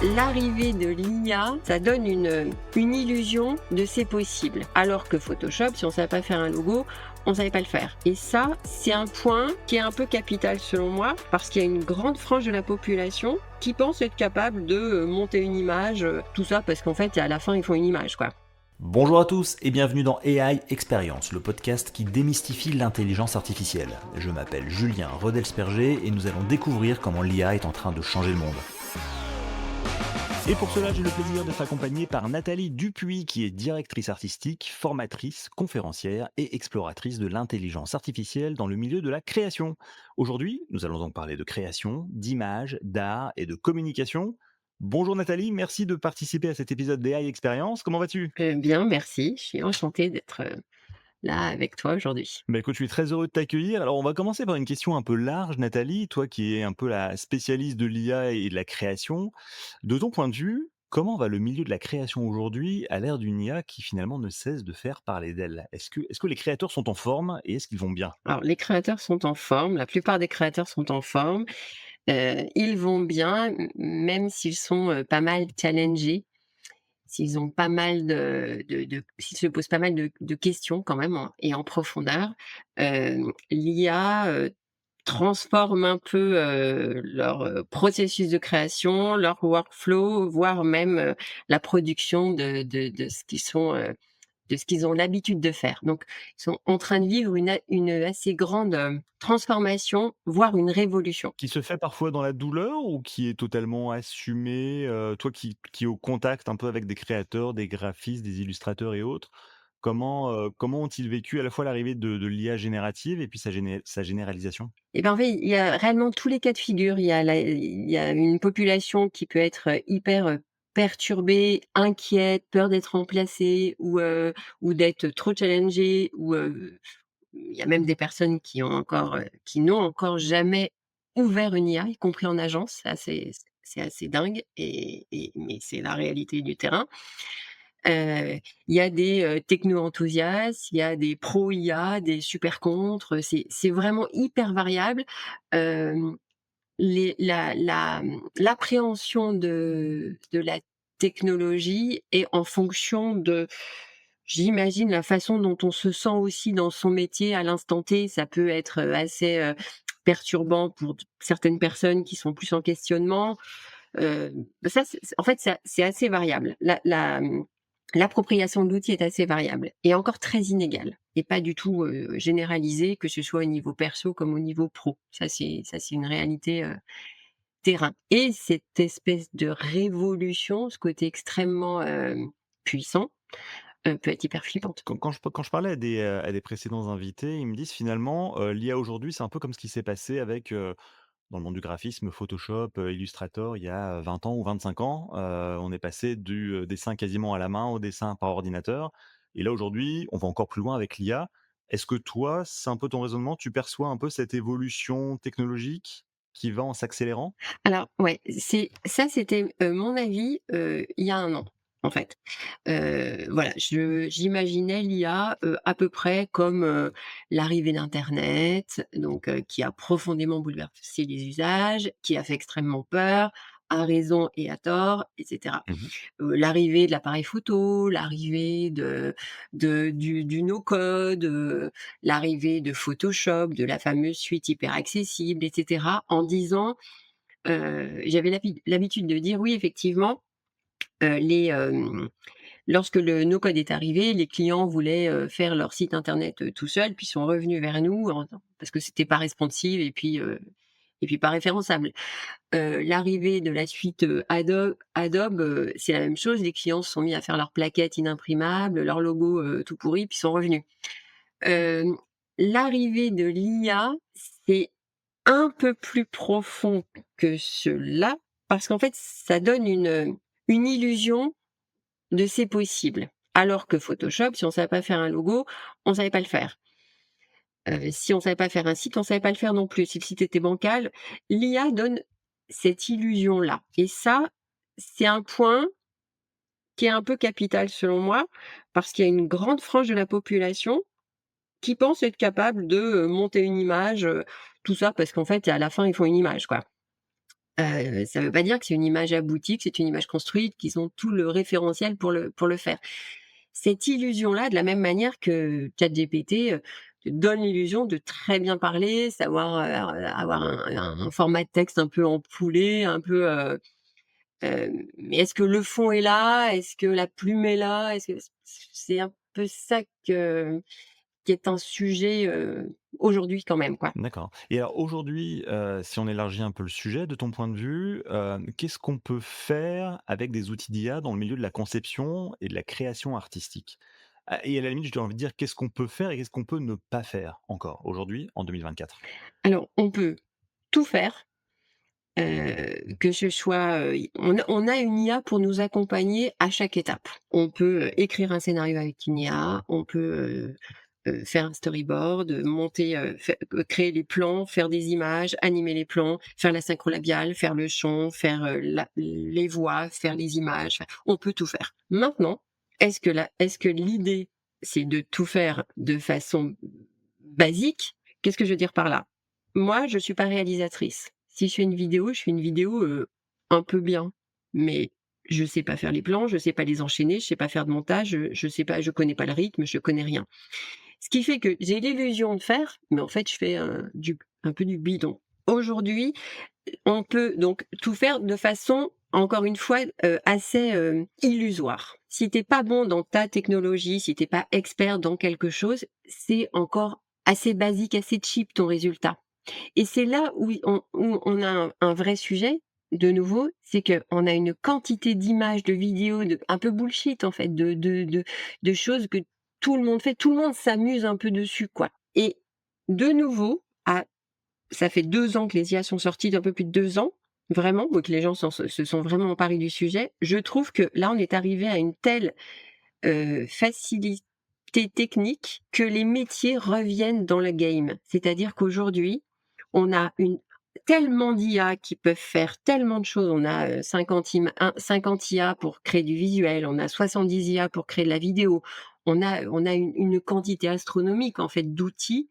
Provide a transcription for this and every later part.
L'arrivée de l'IA, ça donne une illusion de c'est possible. Alors que Photoshop, si on ne savait pas faire un logo, on ne savait pas le faire. Et ça, c'est un point qui est un peu capital selon moi, parce qu'il y a une grande frange de la population qui pense être capable de monter une image, tout ça parce qu'en fait, à la fin, ils font une image, quoi. Bonjour à tous et bienvenue dans AI Experience, le podcast qui démystifie l'intelligence artificielle. Je m'appelle Julien Rodelsperger et nous allons découvrir comment l'IA est en train de changer le monde. Et pour cela, j'ai le plaisir d'être accompagné par Nathalie Dupuis, qui est directrice artistique, formatrice, conférencière et exploratrice de l'intelligence artificielle dans le milieu de la création. Aujourd'hui, nous allons donc parler de création, d'images, d'art et de communication. Bonjour Nathalie, merci de participer à cet épisode d'AI Experience. Comment vas-tu ? Bien, merci. Je suis enchantée d'être là avec toi aujourd'hui. Bah écoute, je suis très heureux de t'accueillir. Alors, on va commencer par une question un peu large, Nathalie. Toi qui es un peu la spécialiste de l'IA et de la création, de ton point de vue, comment va le milieu de la création aujourd'hui à l'ère d'une IA qui finalement ne cesse de faire parler d'elle ? Est-ce que les créateurs sont en forme et est-ce qu'ils vont bien ? Alors, les créateurs sont en forme, la plupart des créateurs sont en forme. Ils vont bien, même s'ils sont pas mal challengés, s'ils ont pas mal s'ils se posent pas mal de questions quand même et en profondeur. L'IA transforme un peu leur processus de création, leur workflow, voire même la production de ce qu'ils sont. De ce qu'ils ont l'habitude de faire. Donc, ils sont en train de vivre une assez grande transformation, voire une révolution. Qui se fait parfois dans la douleur ou qui est totalement assumé, toi qui es au contact un peu avec des créateurs, des graphistes, des illustrateurs et autres, comment ont-ils vécu à la fois l'arrivée de l'IA générative et puis sa généralisation? Et ben, en fait, il y a réellement tous les cas de figure. Il y a une population qui peut être hyper perturbée, inquiète, peur d'être remplacée ou d'être trop challengée ou il y a même des personnes qui n'ont encore jamais ouvert une IA, y compris en agence. C'est assez dingue mais c'est la réalité du terrain. Il y a des techno-enthousiastes, il y a des pro IA, des super contre, c'est vraiment hyper variable. Hem, les la l'appréhension de la technologie est en fonction de, j'imagine, la façon dont on se sent aussi dans son métier à l'instant T. Ça peut être assez perturbant pour certaines personnes qui sont plus en questionnement. Ça, en fait, c'est assez variable. L'appropriation de l'outil est assez variable et encore très inégale et pas du tout généralisée, que ce soit au niveau perso comme au niveau pro. Ça c'est une réalité terrain. Et cette espèce de révolution, ce côté extrêmement puissant, peut être hyper flippante. Quand je parlais à des précédents invités, ils me disent finalement, l'IA aujourd'hui, c'est un peu comme ce qui s'est passé avec, dans le monde du graphisme, Photoshop, Illustrator, il y a 20 ans ou 25 ans. On est passé du, dessin quasiment à la main au dessin par ordinateur et là, aujourd'hui, on va encore plus loin avec l'IA. Est-ce que toi, c'est un peu ton raisonnement, tu perçois un peu cette évolution technologique qui va en s'accélérant? Alors ouais, c'était mon avis il y a 1 an, en fait. Voilà, j'imaginais l'IA à peu près comme l'arrivée d'internet, donc qui a profondément bouleversé les usages, qui a fait extrêmement peur, à raison et à tort, et cetera. Mmh. L'arrivée de l'appareil photo, l'arrivée du no code, l'arrivée de Photoshop, de la fameuse suite hyper accessible, et cetera, en disant, j'avais l'habitude de dire: «Oui, effectivement, les, lorsque le no-code est arrivé, les clients voulaient faire leur site internet tout seuls, puis sont revenus vers nous parce que c'était pas responsive et puis pas référençable. L'arrivée de la suite Adobe, c'est la même chose. Les clients se sont mis à faire leurs plaquettes inimprimables, leurs logos tout pourris, puis sont revenus. Hem, L'arrivée de l'IA, c'est un peu plus profond que cela, parce qu'en fait, ça donne une illusion de c'est possible. Alors que Photoshop, si on savait pas faire un logo, on savait pas le faire. Si on savait pas faire un site, on savait pas le faire non plus. Si le site était bancal, l'IA donne cette illusion-là. Et ça, c'est un point qui est un peu capital selon moi, parce qu'il y a une grande frange de la population qui pense être capable de monter une image, tout ça parce qu'en fait, à la fin, ils font une image, quoi. Ça veut pas dire que c'est une image aboutie, que c'est une image construite, qu'ils ont tout le référentiel pour le faire. Cette illusion-là, de la même manière que ChatGPT, te donne l'illusion de très bien parler, savoir, avoir un format de texte un peu ampoulé, un peu, mais est-ce que le fond est là? Est-ce que la plume est là? Est-ce que c'est un peu ça qui est un sujet, aujourd'hui quand même, quoi. D'accord. Et alors aujourd'hui, si on élargit un peu le sujet, de ton point de vue, qu'est-ce qu'on peut faire avec des outils d'IA dans le milieu de la conception et de la création artistique? Et à la limite, j'ai envie de dire, qu'est-ce qu'on peut faire et qu'est-ce qu'on peut ne pas faire encore aujourd'hui, en 2024? Alors on peut tout faire. Que ce soit, on a une IA pour nous accompagner à chaque étape. On peut, écrire un scénario avec une IA, on peut, faire un storyboard, monter, créer les plans, faire des images, animer les plans, faire la synchro labiale, faire le chant, faire, les voix, faire les images, enfin, on peut tout faire. Maintenant, est-ce que l'idée, c'est de tout faire de façon basique? Qu'est-ce que je veux dire par là? Moi, je suis pas réalisatrice. Si je fais une vidéo, je fais une vidéo, un peu bien, mais je sais pas faire les plans, je sais pas les enchaîner, je sais pas faire de montage, je sais pas, je connais pas le rythme, je connais rien. Ce qui fait que j'ai l'illusion de faire, mais en fait, je fais, un peu du bidon. Aujourd'hui, on peut donc tout faire de façon, encore une fois, assez, illusoire. Si tu pas bon dans ta technologie, si tu pas expert dans quelque chose, c'est encore assez basique, assez cheap ton résultat. Et c'est là où on a un vrai sujet, de nouveau, c'est qu'on a une quantité d'images, de vidéos, de un peu bullshit en fait, de choses que tout le monde fait. Tout le monde s'amuse un peu dessus, quoi. Et de nouveau, ça fait 2 ans que les IA sont sorties, d'un peu plus de 2 ans, vraiment, donc les gens se sont vraiment emparés du sujet. Je trouve que là, on est arrivé à une telle, facilité technique que les métiers reviennent dans le game. C'est-à-dire qu'aujourd'hui, on a tellement d'IA qui peuvent faire tellement de choses. On a, 50 IA pour créer du visuel, on a 70 IA pour créer de la vidéo. On a une quantité astronomique, en fait, d'outils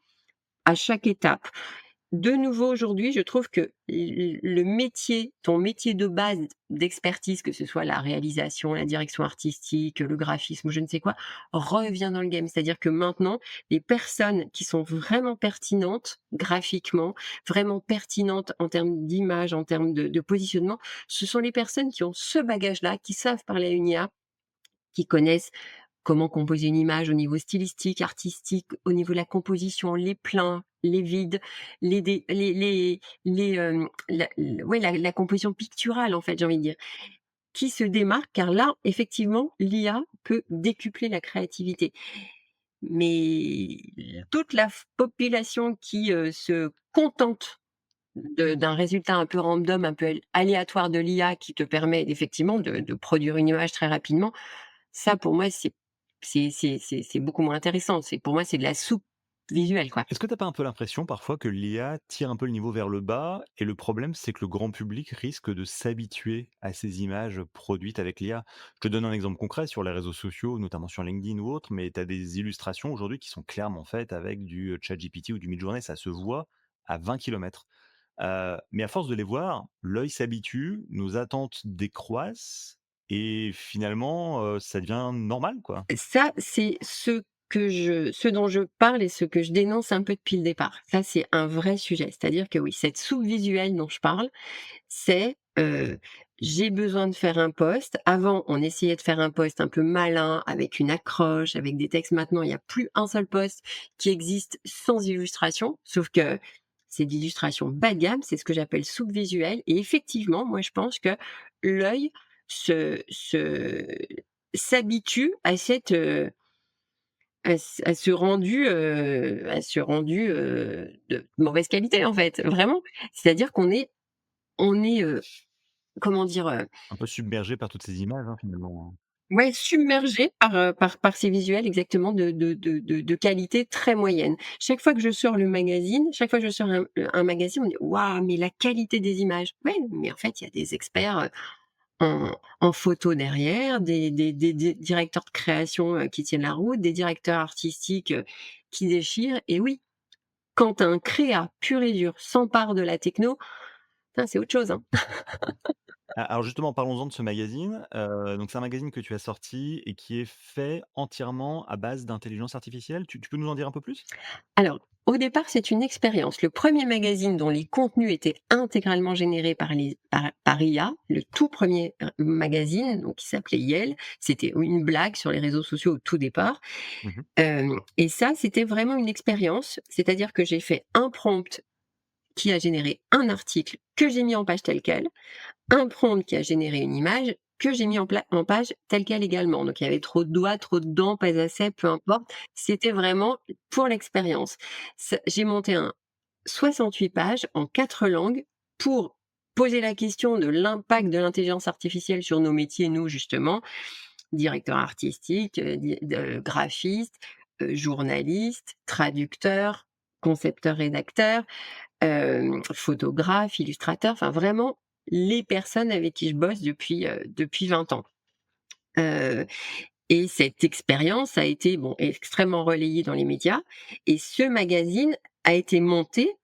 à chaque étape. De nouveau aujourd'hui, je trouve que le métier, ton métier de base d'expertise, que ce soit la réalisation, la direction artistique, le graphisme ou je ne sais quoi, revient dans le game. C'est-à-dire que maintenant, les personnes qui sont vraiment pertinentes graphiquement, vraiment pertinentes en termes d'image, en termes de positionnement, ce sont les personnes qui ont ce bagage-là, qui savent parler à une IA, qui connaissent comment composer une image au niveau stylistique, artistique, au niveau de la composition, les pleins, les vides, la composition picturale, en fait, j'ai envie de dire, qui se démarque car là, effectivement, l'IA peut décupler la créativité. Mais toute la population qui, se contente d'un résultat un peu random, un peu aléatoire de l'IA qui te permet effectivement de produire une image très rapidement, ça pour moi c'est beaucoup moins intéressant. Pour moi, c'est de la soupe visuelle, quoi. Est-ce que tu pas un peu l'impression parfois que l'IA tire un peu le niveau vers le bas et le problème, c'est que le grand public risque de s'habituer à ces images produites avec l'IA? Je te donne un exemple concret sur les réseaux sociaux, notamment sur LinkedIn ou autre, mais tu as des illustrations aujourd'hui qui sont clairement faites avec du, ChatGPT ou du Midjourney, ça se voit à 20 kilomètres. Mais à force de les voir, l'œil s'habitue, nos attentes décroissent et finalement, ça devient normal, quoi. Ça, c'est ce dont je parle et ce que je dénonce un peu depuis le départ. Ça, c'est un vrai sujet. C'est-à-dire que oui, cette soupe visuelle dont je parle, c'est, j'ai besoin de faire un post. Avant, on essayait de faire un post un peu malin, avec une accroche, avec des textes. Maintenant, il n'y a plus un seul post qui existe sans illustration, sauf que c'est de l'illustration bas de gamme, c'est ce que j'appelle soupe visuelle et effectivement, moi, je pense que l'œil se s'habitue à cette, à ce rendu, de mauvaise qualité, en fait, vraiment. C'est-à-dire on est, comment dire? Un peu submergé par toutes ces images, hein, finalement, hein. Ouais, submergé par ces visuels exactement de qualité très moyenne. Chaque fois que je sors le magazine, chaque fois que je sors un magazine, on dit: «Waouh, mais la qualité des images!» Ouais, mais en fait, il y a des experts, en photo derrière, des directeurs de création, qui tiennent la route, des directeurs artistiques, qui déchirent et oui, quand un créa pur et dur s'empare de la techno, Ça, c'est autre chose, hein. Alors justement, parlons-en de ce magazine. Donc c'est un magazine que tu as sorti et qui est fait entièrement à base d'intelligence artificielle. Tu peux nous en dire un peu plus? Alors, au départ, c'est une expérience. Le premier magazine dont les contenus étaient intégralement générés par IA, le tout premier magazine, donc qui s'appelait Yale, c'était une blague sur les réseaux sociaux au tout départ. Mmh. Et ça, c'était vraiment une expérience, c'est-à-dire que j'ai fait un prompt qui a généré un article que j'ai mis en page tel quel, un prompt qui a généré une image que j'ai mis en page telle quelle également. Donc il y avait trop de doigts, trop de dents, pas assez, peu importe. C'était vraiment pour l'expérience. J'ai monté un 68 pages en 4 langues pour poser la question de l'impact de l'intelligence artificielle sur nos métiers, nous justement, directeur artistique, graphiste, journaliste, traducteur, concepteur-rédacteur, photographe, illustrateur, enfin vraiment les personnes avec qui je bosse depuis 20 ans. Heu et cette expérience a été, bon, extrêmement relayée dans les médias et ce magazine a été monté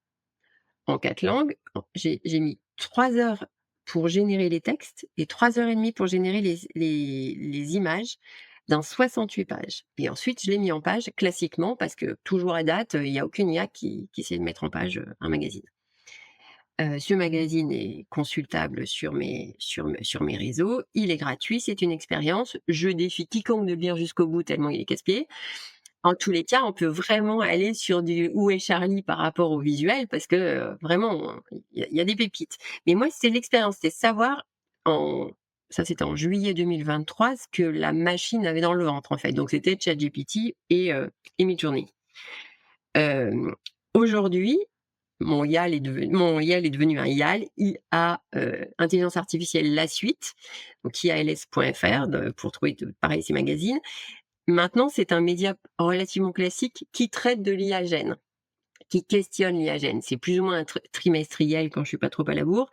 en 4 langues. J'ai mis 3 heures pour générer les textes et 3 heures et demie pour générer les images d'un 68 pages et ensuite je l'ai mis en page classiquement parce que toujours à date, il y a aucune IA qui sait mettre en page, un magazine. Ce magazine est consultable sur mes réseaux. Il est gratuit, c'est une expérience. Je défie quiconque de le lire jusqu'au bout tellement il est casse-pied. En tous les cas, on peut vraiment aller sur du «Où est Charlie?» par rapport au visuel parce que, vraiment, il y a des pépites. Mais moi, c'est l'expérience, c'est savoir en ça c'était en juillet 2023, ce que la machine avait dans le ventre, en fait. Donc c'était ChatGPT et Midjourney. Hem, Aujourd'hui, mon YAL est devenu un YAL, IA, intelligence artificielle la suite, donc ials.fr pour trouver pareil ces magazines. Maintenant, c'est un média relativement classique qui traite de l'IA Gen, qui questionne l'IA Gen. C'est plus ou moins un trimestriel quand je suis pas trop à la bourre,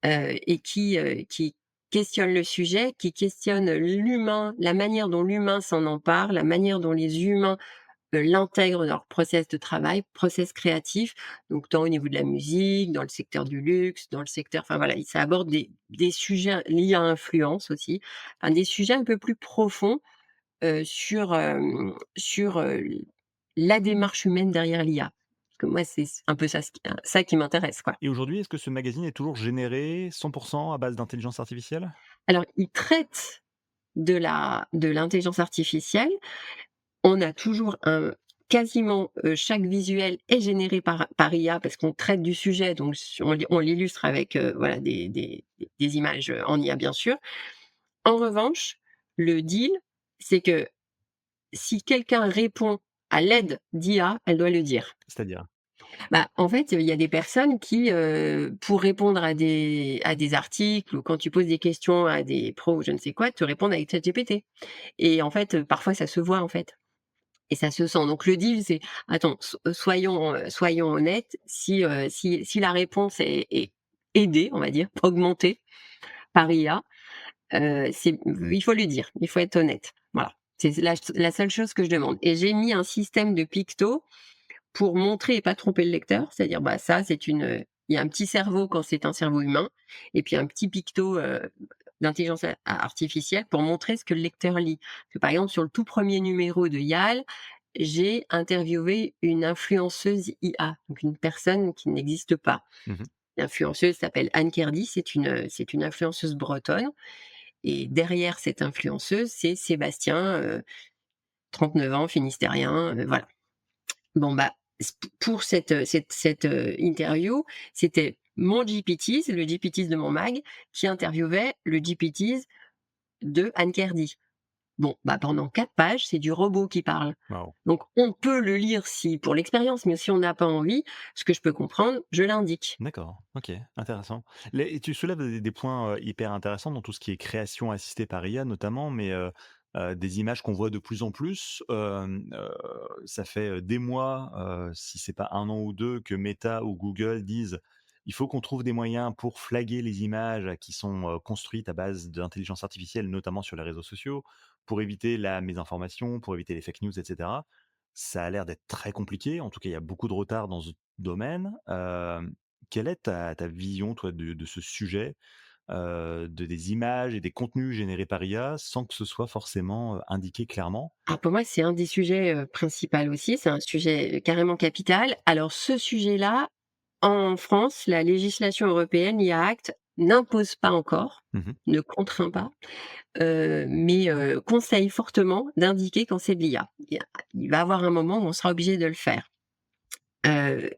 et qui questionne le sujet, qui questionne l'humain, la manière dont l'humain s'en empare, la manière dont les humains l'intègrent dans leur process de travail, process créatif, donc tant au niveau de la musique, dans le secteur du luxe, dans le secteur, enfin voilà, ça aborde des sujets liés à influence aussi, enfin des sujets un peu plus profonds, sur la démarche humaine derrière l'IA. Parce que moi, c'est un peu ça qui m'intéresse, quoi. Et aujourd'hui, est-ce que ce magazine est toujours généré 100 à base d'intelligence artificielle? Alors, il traite de l'intelligence artificielle. On a toujours un quasiment, chaque visuel est généré par IA parce qu'on traite du sujet, donc on l'illustre avec, voilà des images, en IA bien sûr. En revanche, le deal, c'est que si quelqu'un répond à l'aide d'IA, elle doit le dire. C'est-à-dire? Bah, en fait, il y a des personnes qui, pour répondre à des articles ou quand tu poses des questions à des pros ou je ne sais quoi, te répondent avec ChatGPT et en fait, parfois ça se voit, en fait. Et ça se sent. Donc le deal, c'est attends, soyons honnêtes, si la réponse est aidée, on va dire, augmentée par IA, c'est il faut le dire, il faut être honnête. Voilà. C'est la seule chose que je demande et j'ai mis un système de pictos pour montrer et pas tromper le lecteur. C'est-à-dire, bah, ça, il y a un petit cerveau quand c'est un cerveau humain et puis un petit picto, d'intelligence artificielle pour montrer ce que le lecteur lit. Parce que par exemple, sur le tout premier numéro de YAL, j'ai interviewé une influenceuse IA, donc une personne qui n'existe pas. Mmh. L'influenceuse s'appelle Anne Kerdy, c'est une influenceuse bretonne et derrière cette influenceuse, c'est Sébastien, 39 ans, finistérien, voilà. Bon, bah, pour cette interview, c'était mon GPTs, le GPTs de mon mag, qui interviewait le GPTs de Anne Kerdy. Bon, bah, pendant 4 pages, c'est du robot qui parle. Waouh! Donc on peut le lire si pour l'expérience, mais si on n'a pas envie, ce que je peux comprendre, je l'indique. D'accord, OK, intéressant. Les Tu soulèves des points, hyper intéressants dans tout ce qui est création assistée par IA notamment, mais des images qu'on voit de plus en plus. Ça fait, des mois, si c'est pas 1 an ou 2 que Meta ou Google disent: «Il faut qu'on trouve des moyens pour flaguer les images qui sont, construites à base d'intelligence artificielle», notamment sur les réseaux sociaux, pour éviter la mésinformation, pour éviter les fake news et cetera. Ça a l'air d'être très compliqué. En tout cas, il y a beaucoup de retard dans ce domaine. quelle est ta vision, toi, de ce sujet, des images et des contenus générés par IA sans que ce soit forcément, indiqué clairement? Alors pour moi, c'est un des sujets, principal aussi, c'est un sujet, carrément capital. Alors ce sujet-là, en France, la législation européenne, l'IA Act, n'impose pas encore, Mmh. ne contraint pas, mais conseille fortement d'indiquer quand c'est de l'IA. Il va y avoir un moment où on sera obligé de le faire.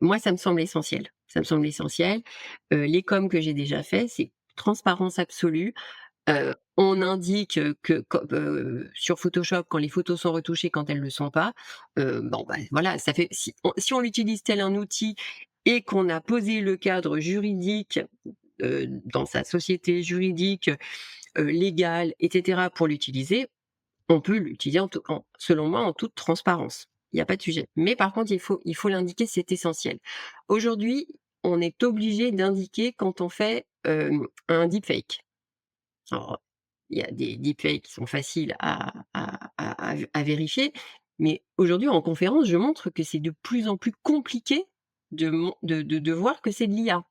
Moi, ça me semble essentiel. Ça me semble essentiel. Les coms que j'ai déjà fait, c'est transparence absolue. On indique, que sur Photoshop, quand les photos sont retouchées, quand elles le sont pas. Bon, bah, voilà, ça fait si on l'utilise tel un outil et qu'on a posé le cadre juridique, dans sa société juridique, légale et cetera pour l'utiliser, on peut l'utiliser selon moi, en toute transparence. Il y a pas de sujet. Mais par contre, il faut l'indiquer, c'est essentiel. Aujourd'hui, on est obligé d'indiquer quand on fait, un deepfake. Alors, il y a des deepfakes qui sont faciles à vérifier, mais aujourd'hui en conférence, je montre que c'est de plus en plus compliqué de voir que c'est de l'IA.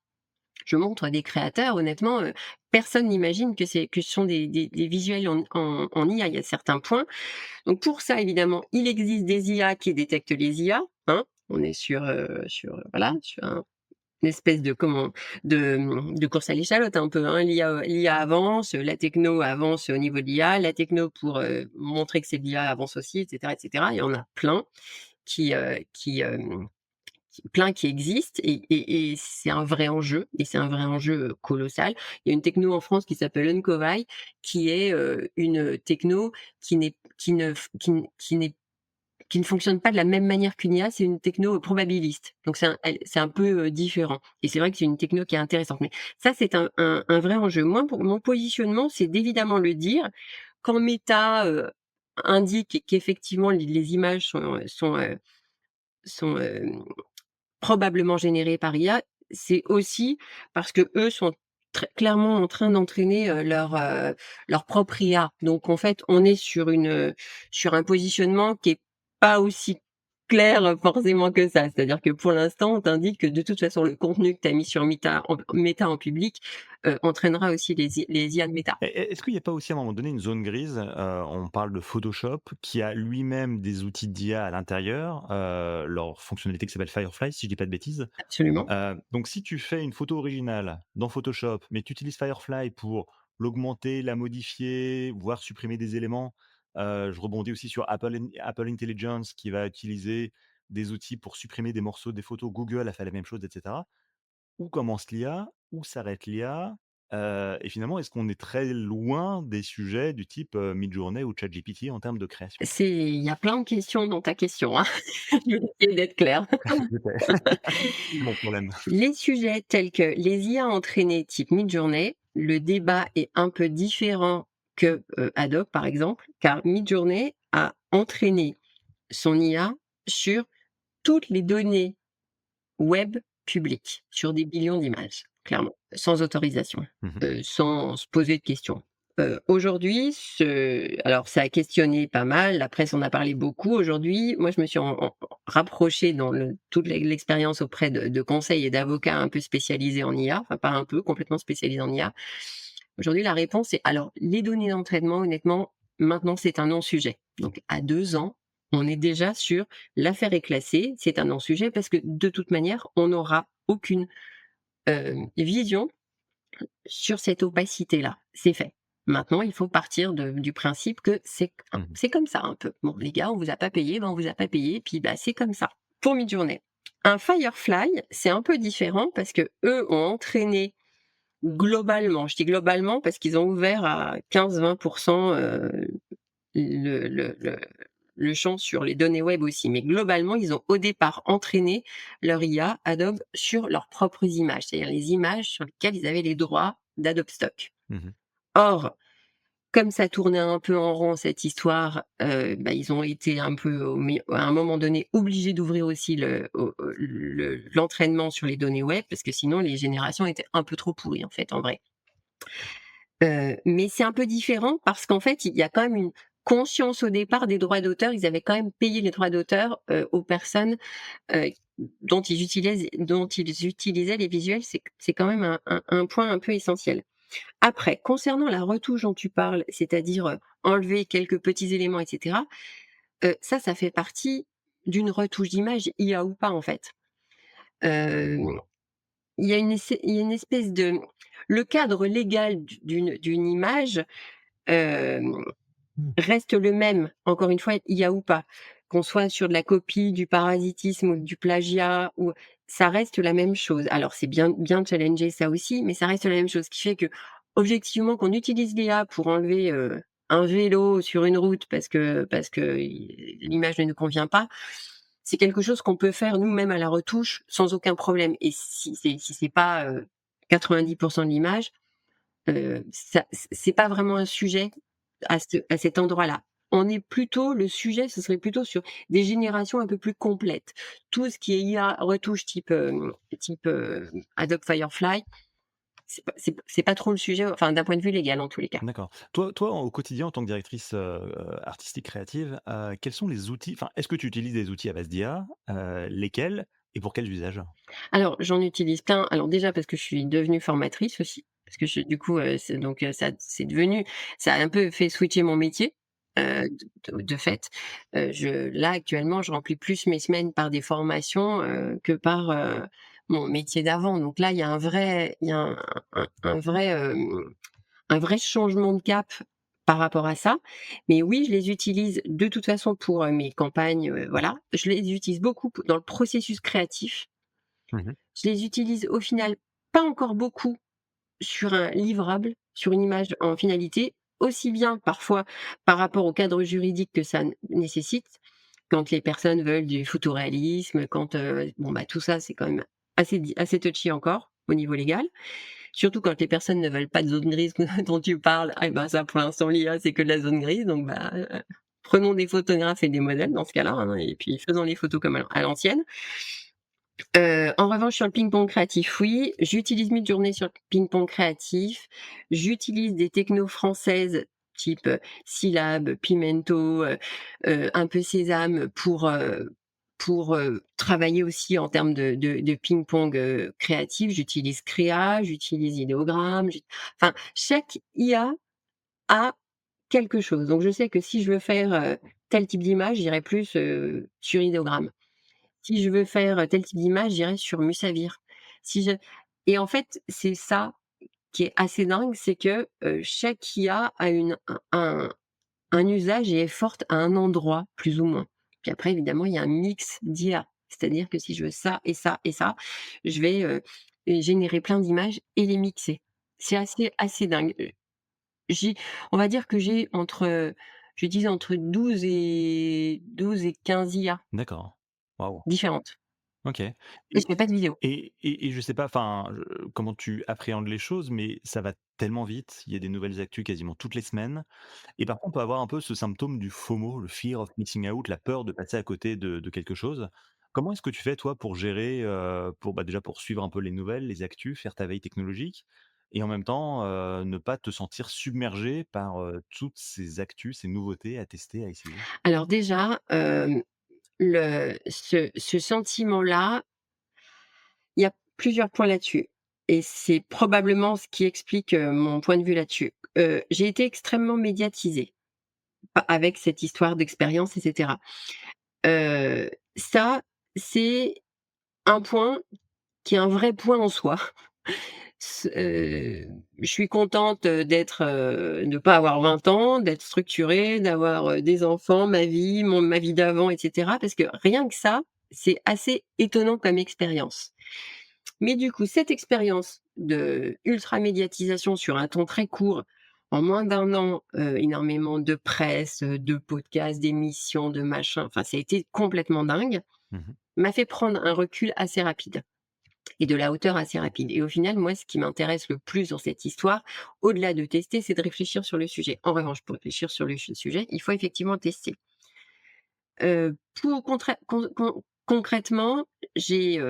Je montre des créateurs, honnêtement, personne n'imagine que ce sont des visuels en IA. Il y a certains points. Donc pour ça, évidemment, il existe des IA qui détectent les IA, hein. On est voilà, sur une espèce de course à l'échalote un peu, hein. L'IA avance, la techno avance au niveau de l'IA, la techno pour, montrer que c'est de l'IA avance aussi, et cetera, et cetera. Il y en a plein qui, qui existent et c'est un vrai enjeu et c'est un vrai enjeu, colossal. Il y a une techno en France qui s'appelle Uncover, qui est, une techno qui n'est qui ne f qui ne fonctionne pas de la même manière qu'une IA, c'est une techno probabiliste. Donc c'est un peu, différent et c'est vrai que c'est une techno qui est intéressante. Mais ça, c'est un vrai enjeu. Moi, pour mon positionnement, c'est d'évidemment le dire. Quand Meta, indique qu'effectivement les images sont, probablement générées par IA, c'est aussi parce qu'eux sont très clairement en train d'entraîner, leur propre IA. Donc en fait, on est sur un positionnement qui est pas aussi clair, forcément que ça. C'est-à-dire que pour l'instant, on t'indique que de toute façon, le contenu que tu as mis sur Meta en public, entraînera aussi les IA de Meta. Est-ce qu'il n'y a pas aussi à un moment donné une zone grise? On parle de Photoshop qui a lui-même des outils d'IA à l'intérieur, leur fonctionnalité qui s'appelle Firefly, si je dis pas de bêtises. Absolument. Donc si tu fais une photo originale dans Photoshop, mais tu utilises Firefly pour l'augmenter, la modifier, voire supprimer des éléments, je rebondis aussi sur Apple Intelligence qui va utiliser des outils pour supprimer des morceaux des photos. Google a fait la même chose, et cetera. Où commence l'IA? Où s'arrête l'IA? Et finalement, est-ce qu'on est très loin des sujets du type, Midjourney ou ChatGPT en termes de création? Il y a plein de questions dans ta question, hein. Je vais essayer d'être claire. Je sais, c'est mon problème. Les sujets tels que les IA entraînées type Midjourney, le débat est un peu différent que, Adobe par exemple, car Midjourney a entraîné son IA sur toutes les données web publiques, sur des billions d'images, clairement, sans autorisation, Mmh. sans se poser de questions. Aujourd'hui, alors ça a questionné pas mal, la presse en a parlé beaucoup. Aujourd'hui, moi je me suis rapprochée dans toute l'expérience auprès de conseils et d'avocats un peu spécialisés en IA, enfin pas un peu, complètement spécialisés en IA. Aujourd'hui, la réponse est alors les données d'entraînement, honnêtement, maintenant c'est un non-sujet. Donc à 2 ans, on est déjà sur l'affaire est classée, c'est un non-sujet parce que de toute manière, on n'aura aucune, vision sur cette opacité-là. C'est fait. Maintenant, il faut partir du principe que Mmh. c'est comme ça un peu. Bon, les gars, on vous a pas payé, ben on vous a pas payé, puis bah c'est comme ça. Pour Midjourney. Un Firefly, c'est un peu différent parce que eux ont entraîné globalement, je dis globalement parce qu'ils ont ouvert à 15-20%, le le champ sur les données web aussi. Mais globalement, ils ont au départ entraîné leur IA Adobe sur leurs propres images, c'est-à-dire les images sur lesquelles ils avaient les droits d'Adobe Stock. Mmh. Or, comme ça tournait un peu en rond cette histoire, bah, ils ont été un peu à un moment donné obligés d'ouvrir aussi l'entraînement sur les données web parce que sinon les générations étaient un peu trop pourries en fait, en vrai. Mais c'est un peu différent parce qu'en fait, il y a quand même une conscience au départ des droits d'auteur. Ils avaient quand même payé les droits d'auteur, aux personnes, heu, dont ils utilisaient les visuels, c'est quand même un point un peu essentiel. Après, concernant la retouche dont tu parles, c'est-à-dire, enlever quelques petits éléments et cetera, ça fait partie d'une retouche d'image, IA ou pas, en fait. Hem, il y a une espèce de le cadre légal d'une image, hem reste le même, encore une fois, IA ou pas. Qu'on soit sur de la copie, du parasitisme ou du plagiat ou ça reste la même chose. Alors c'est bien challenger ça aussi, mais ça reste la même chose. Ce qui fait que, objectivement, qu'on utilise l'IA pour enlever, un vélo sur une route parce que l'image ne nous convient pas, c'est quelque chose qu'on peut faire nous-mêmes à la retouche sans aucun problème et si c'est pas, 90 de l'image, ça c'est pas vraiment un sujet à cet endroit-là. Le sujet, ce serait plutôt sur des générations un peu plus complètes. Tout ce qui est IA retouche type Adobe Firefly, c'est pas trop le sujet, enfin d'un point de vue légal en tous les cas. D'accord. Toi, au quotidien, en tant que directrice, artistique créative, quels sont les outils enfin, est-ce que tu utilises des outils à base d'IA? Lesquels et pour quels usages? Alors j'en utilise plein. Alors déjà parce que je suis devenue formatrice aussi, parce que du coup, ça a un peu fait switcher mon métier, de fait. Là actuellement, je remplis plus mes semaines par des formations, que par, mon métier d'avant. Donc là, il y a un vrai changement de cap par rapport à ça. Mais oui, je les utilise de toute façon pour, mes campagnes, voilà. Je les utilise beaucoup dans le processus créatif. Mmh. Je les utilise au final pas encore beaucoup sur un livrable, sur une image en finalité, aussi bien parfois par rapport au cadre juridique que ça nécessite, quand les personnes veulent du photoréalisme, quand, bon, bah, tout ça c'est quand même assez touchy encore au niveau légal. Surtout quand les personnes ne veulent pas de zone grise dont tu parles, ah et ben ça pour l'instant l'IA c'est que de la zone grise donc bah, prenons des photographes et des modèles dans ce cas-là, hein, et puis faisons les photos comme à l'ancienne. En revanche, sur le ping-pong créatif, oui, j'utilise Midjourney sur le ping-pong créatif. J'utilise des technos françaises type, Syllab, Pimento, un peu Sésame pour travailler aussi en termes de ping-pong, créatif. J'utilise Créa, j'utilise Ideogram, enfin, chaque IA a quelque chose. Donc je sais que si je veux faire, tel type d'image, j'irai plus, sur Ideogram. Si je veux faire tel type d'image, j'irai sur Musavir. Si je Et en fait, c'est ça qui est assez dingue, c'est que, chaque IA a une un usage et est forte à un endroit, plus ou moins. Puis après, évidemment, il y a un mix d'IA. C'est-à-dire que si je veux ça et ça et ça, je vais, générer plein d'images et les mixer. C'est assez dingue. J'ai On va dire que j'utilise entre 12 et 15 IA D'accord. Waouh. différentes OK. et je fais pas de vidéo. Et je sais pas, enfin, comment tu appréhendes les choses, mais ça va tellement vite. Il y a des nouvelles actus quasiment toutes les semaines et parfois on peut avoir un peu ce symptôme du FOMO, le fear of missing out, la peur de passer à côté de quelque chose. Comment est-ce que tu fais toi pour gérer, bah, déjà pour suivre un peu les nouvelles, les actus, faire ta veille technologique et en même temps, ne pas te sentir submergé par, toutes ces actus, ces nouveautés à tester, à essayer? Alors déjà, ce sentiment-là, il y a plusieurs points là-dessus et c'est probablement ce qui explique, mon point de vue là-dessus. J'ai été extrêmement médiatisée avec cette histoire d'expérience et cetera. Ça, c'est un point qui est un vrai point en soi. Je suis contente, de pas avoir 20 ans, d'être structurée, d'avoir, des enfants, ma vie d'avant et cetera, parce que rien que ça, c'est assez étonnant comme expérience. Mais du coup, cette expérience de ultra médiatisation sur un temps très court, en moins d'un an, énormément de presse, de podcasts, d'émissions, de machins, enfin ça a été complètement dingue, Mmh. m'a fait prendre un recul assez rapide et de la hauteur assez rapide et au final, moi, ce qui m'intéresse le plus dans cette histoire, au-delà de tester, c'est de réfléchir sur le sujet. En revanche, pour réfléchir sur le sujet, il faut effectivement tester. Pour contré con con concrètement, j'ai,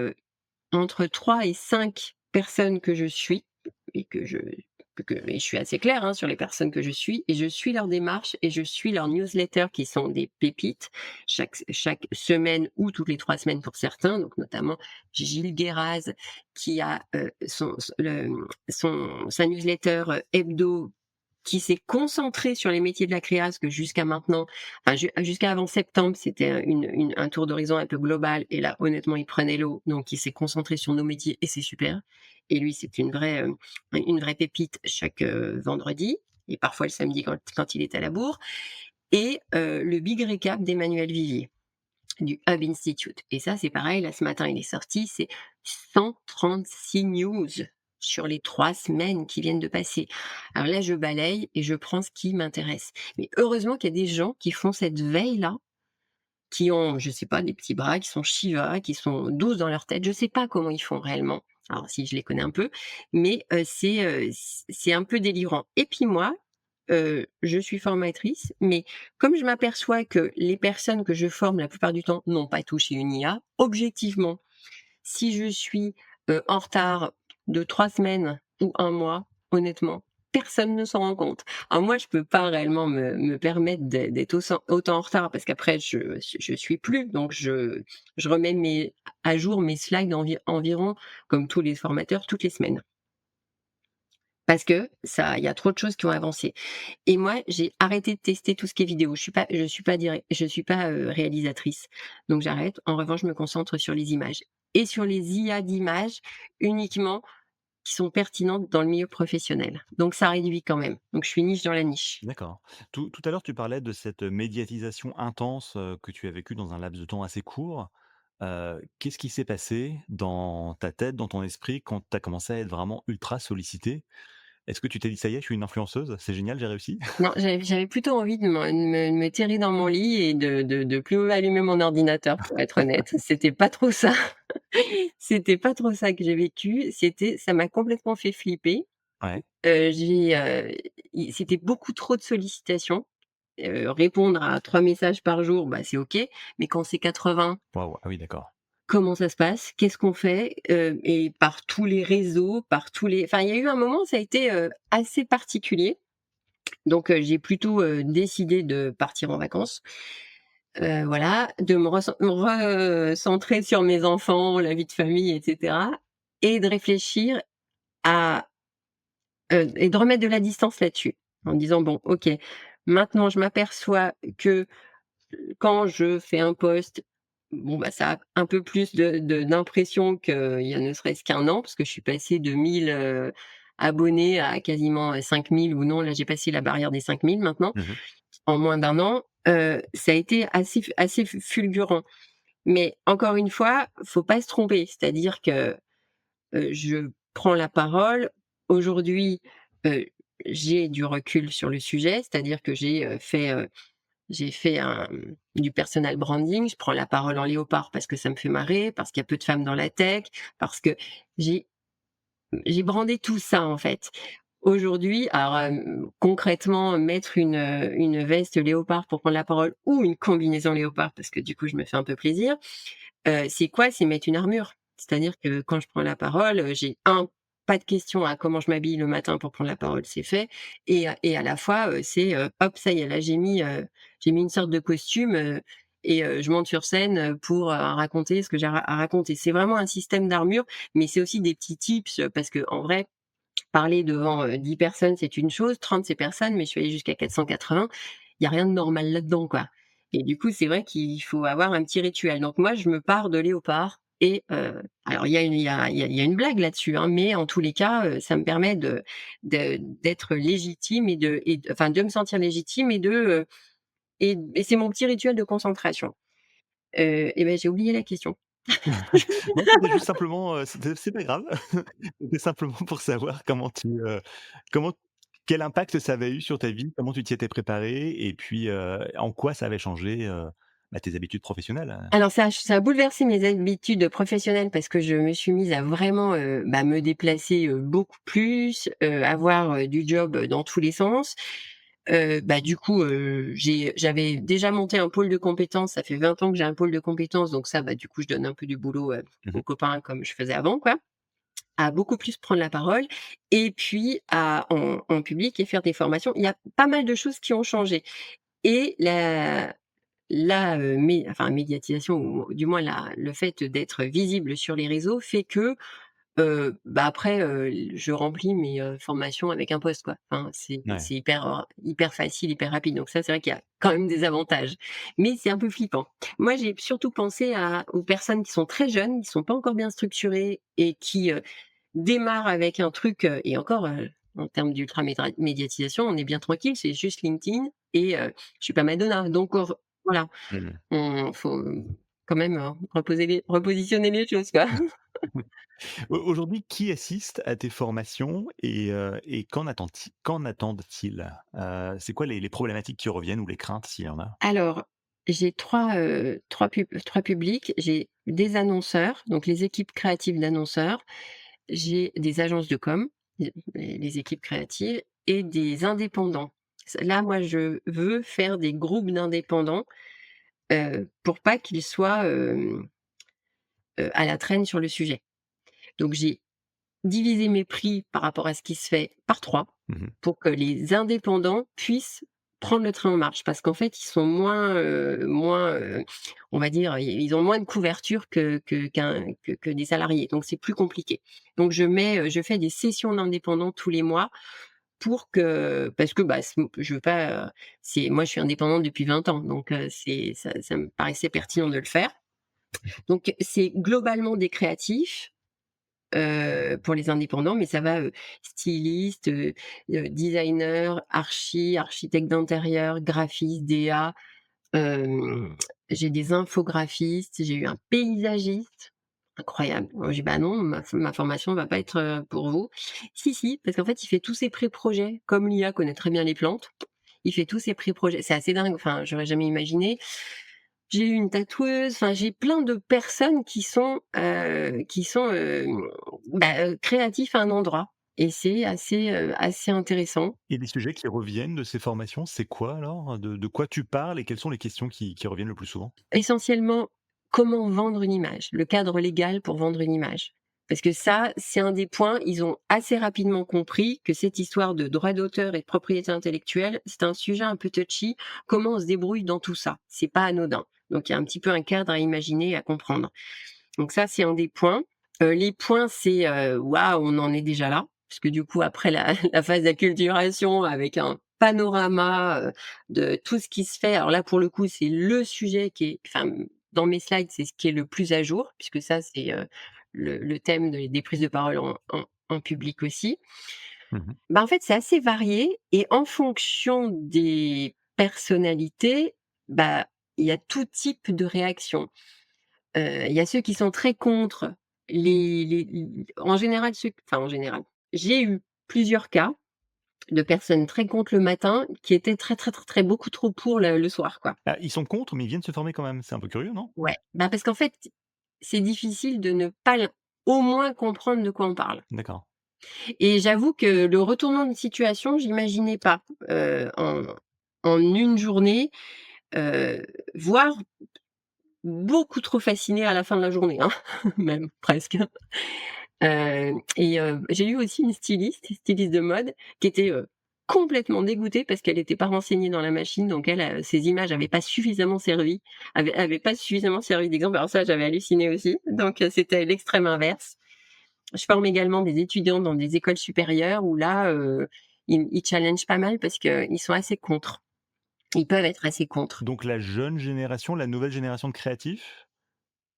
entre 3 et 5 personnes que je suis et et je suis assez claire, hein, sur les personnes que je suis et je suis leur démarche et je suis leurs newsletters qui sont des pépites chaque semaine ou toutes les 3 semaines pour certains, donc notamment Gilles Guéraz qui a, sa newsletter, hebdo qui s'est concentré sur les métiers de la créa, parce que jusqu'à maintenant, enfin jusqu'à avant septembre, c'était un tour d'horizon un peu global et là, honnêtement, il prenait l'eau, donc il s'est concentré sur nos métiers et c'est super. Et lui, c'est une vraie pépite chaque, vendredi et parfois le samedi quand il est à la bourre et le big recap d'Emmanuel Vivier du Hub Institute. Et ça, c'est pareil, là, ce matin, il est sorti, c'est 136 news sur les 3 semaines qui viennent de passer. Alors là, je balaye et je prends ce qui m'intéresse. Mais heureusement qu'il y a des gens qui font cette veille-là, qui ont, je sais pas, des petits bras, qui sont Shiva, qui sont 12 dans leur tête. Je sais pas comment ils font réellement. Alors si je les connais un peu, mais c'est un peu délirant. Et puis moi, je suis formatrice, mais comme je m'aperçois que les personnes que je forme la plupart du temps n'ont pas touché une IA, objectivement, si je suis, en retard de 3 semaines ou un mois, honnêtement, personne ne s'en rend compte. Alors moi, je peux pas réellement me permettre d'être autant en retard parce qu'après je suis plus, donc je remets à jour mes slides environ, comme tous les formateurs, toutes les semaines. Parce que ça il y a trop de choses qui ont avancé. Et moi, j'ai arrêté de tester tout ce qui est vidéo. Je suis pas, réalisatrice, donc j'arrête. En revanche, je me concentre sur les images et sur les IA d'images uniquement qui sont pertinentes dans le milieu professionnel. Donc ça réduit quand même. Donc je suis niche dans la niche. D'accord. Tout à l'heure, tu parlais de cette médiatisation intense, que tu as vécue dans un laps de temps assez court. Qu'est-ce qui s'est passé dans ta tête, dans ton esprit, quand tu as commencé à être vraiment ultra sollicité? Est-ce que tu t'es dit: «Ça y est, je suis une influenceuse, c'est génial, j'ai réussi»? Non, j'avais plutôt envie de me terrer dans mon lit et de plus allumer mon ordinateur pour être honnête. C'était pas trop ça. C'était pas trop ça que j'ai vécu. Ça m'a complètement fait flipper. Ouais. J'ai, c'était beaucoup trop de sollicitations. Répondre à 3 messages par jour, bah, c'est OK, mais quand c'est 80, Waouh, ah oui, d'accord. comment ça se passe? Qu'est-ce qu'on fait? Et par tous les réseaux, par tous les enfin, il y a eu un moment, ça a été, assez particulier. Donc, j'ai plutôt, décidé de partir en vacances, voilà, de me recentrer sur mes enfants, la vie de famille et cetera et de réfléchir à et de remettre de la distance là-dessus. En me disant: «Bon, OK, maintenant je m'aperçois que quand je fais un post, bon, bah, ça a un peu plus d'impression qu'il y a ne serait-ce qu'un an, parce que je suis passée de 1000 abonnés à quasiment, 5000 ou non, là j'ai passé la barrière des 5000 maintenant, Mmh. en moins d'un an. Ça a été assez fulgurant. Mais encore une fois, faut pas se tromper. C'est-à-dire que, je prends la parole. Aujourd'hui, heu, j'ai du recul sur le sujet, c'est-à-dire que j'ai fait du personal branding. Je prends la parole en léopard parce que ça me fait marrer, parce qu'il y a peu de femmes dans la tech, parce que j'ai j'ai brandé tout ça, en fait. Aujourd'hui, alors, concrètement, mettre une veste léopard pour prendre la parole ou une combinaison léopard parce que du coup, je me fais un peu plaisir, c'est quoi? C'est mettre une armure. C'est-à-dire que quand je prends la parole, j'ai pas de question à comment je m'habille le matin pour prendre la parole, c'est fait et à la fois, c'est, hop, ça y est, là, j'ai mis une sorte de costume, et je monte sur scène, pour, raconter ce que j'ai à raconter. C'est vraiment un système d'armure, mais c'est aussi des petits tips, parce que en vrai, parler devant, 10 personnes, c'est une chose, 30 c'est personne, mais je suis allée jusqu'à 480. Il y a rien de normal là-dedans, quoi. Et du coup, c'est vrai qu'il faut avoir un petit rituel. Donc moi, je me pars de léopard et alors il y a une blague là-dessus, hein, mais en tous les cas, ça me permet d'être légitime enfin de me sentir légitime et c'est mon petit rituel de concentration. Et ben, j'ai oublié la question. Non, c'était juste simplement, c'est pas grave. C'était simplement pour savoir comment quel impact ça avait eu sur ta vie, comment tu t'y étais préparé et puis, en quoi ça avait changé, tes habitudes professionnelles? Alors ça a bouleversé mes habitudes professionnelles parce que je me suis mise à vraiment, bah, me déplacer, beaucoup plus, avoir, du job dans tous les sens. Bah, du coup, j'avais déjà monté un pôle de compétences, ça fait 20 ans que j'ai un pôle de compétences donc ça, bah, du coup, je donne un peu du boulot, Mmh aux mh. copains comme je faisais avant, quoi. à beaucoup plus prendre la parole et puis à en public et faire des formations. Il y a pas mal de choses qui ont changé et enfin médiatisation ou du moins le fait d'être visible sur les réseaux fait que, bah, après, je remplis mes, formations avec un post, quoi. Enfin, Ouais. c'est hyper facile, hyper rapide. Donc ça, c'est vrai qu'il y a quand même des avantages. Mais c'est un peu flippant. Moi, j'ai surtout pensé aux personnes qui sont très jeunes, qui sont pas encore bien structurées et qui, démarrent avec un truc, et encore, en termes d'ultra médiatisation, on est bien tranquille, c'est juste LinkedIn et je suis pas Madonna. Donc voilà, Mmh. on faut, quand même, repositionner les choses, quoi. Aujourd'hui, qui assiste à tes formations et qu'en attendent-ils? C'est quoi les problématiques qui reviennent ou les craintes s'il y en a? Alors, j'ai 3 publics. J'ai des annonceurs, donc les équipes créatives d'annonceurs. J'ai des agences de com, les équipes créatives et des indépendants. Là, moi, je veux faire des groupes d'indépendants, pour pas qu'ils soient, à la traîne sur le sujet. Donc j'ai diviser mes prix par rapport à ce qui se fait par 3 Mmh. pour que les indépendants puissent prendre le train en marche. Parce qu'en fait, ils sont on va dire, ils ont moins de couverture que des salariés, donc c'est plus compliqué. Donc je fais des sessions d'indépendants tous les mois pour que parce que, bah, je veux pas, moi je suis indépendante depuis 20 ans, donc ça me paraissait pertinent de le faire. Donc c'est globalement des créatifs, pour les indépendants, mais ça va, styliste, designer, architecte d'intérieur, graphiste, DA, j'ai des infographistes, j'ai eu un paysagiste, incroyable. Moi j'ai dit: «Bah non, ma formation va pas être, pour vous». Si, si, parce qu'en fait, il fait tous ses pré-projets, comme l'IA connaît très bien les plantes, il fait tous ses pré-projets. C'est assez dingue, enfin, j'aurais jamais imaginé. J'ai eu une tatoueuse, enfin j'ai plein de personnes qui sont créatifs à un endroit et c'est assez intéressant. Et les sujets qui reviennent de ces formations, c'est quoi alors? De quoi tu parles et quelles sont les questions qui reviennent le plus souvent? Essentiellement, comment vendre une image, le cadre légal pour vendre une image. Parce que ça, c'est un des points, ils ont assez rapidement compris que cette histoire de droit d'auteur et de propriété intellectuelle, c'est un sujet un peu touchy. Comment on se débrouille dans tout ça? C'est pas anodin. Donc il y a un petit peu un cadre à imaginer, à comprendre. Donc ça, c'est un des points. Les points, c'est, waouh, on en est déjà là, parce que du coup après la la phase d'acculturation avec un panorama, de tout ce qui se fait. Alors là, pour le coup, c'est le sujet qui est enfin, dans mes slides, c'est ce qui est le plus à jour, puisque ça, c'est, le thème des prises de parole en public aussi. Mmh. Bah, en fait, c'est assez varié et en fonction des personnalités, bah, il y a tout type de réaction. Il y a ceux qui sont très contre en général en général, j'ai eu plusieurs cas de personnes très contre le matin qui étaient très, très, très, très beaucoup trop pour le soir, quoi. Ah, ils sont contre, mais ils viennent se former quand même. C'est un peu curieux, non? Ouais. Bah, parce qu'en fait, c'est difficile de ne pas au moins comprendre de quoi on parle D'accord. et j'avoue que le retournement de situation, j'imaginais pas, en une journée, voire beaucoup trop fasciné à la fin de la journée, hein, même presque. J'ai eu aussi une styliste de mode qui était, complètement dégoûtée parce qu'elle était pas renseignée dans la machine, donc elle, ses images avaient pas suffisamment servi d'exemple. Alors ça, j'avais halluciné aussi, donc c'était l'extrême inverse. Je forme également des étudiants dans des écoles supérieures où là, ils challengent pas mal parce qu'ils sont assez contre. Ils peuvent être assez contre. Donc la jeune génération, la nouvelle génération de créatifs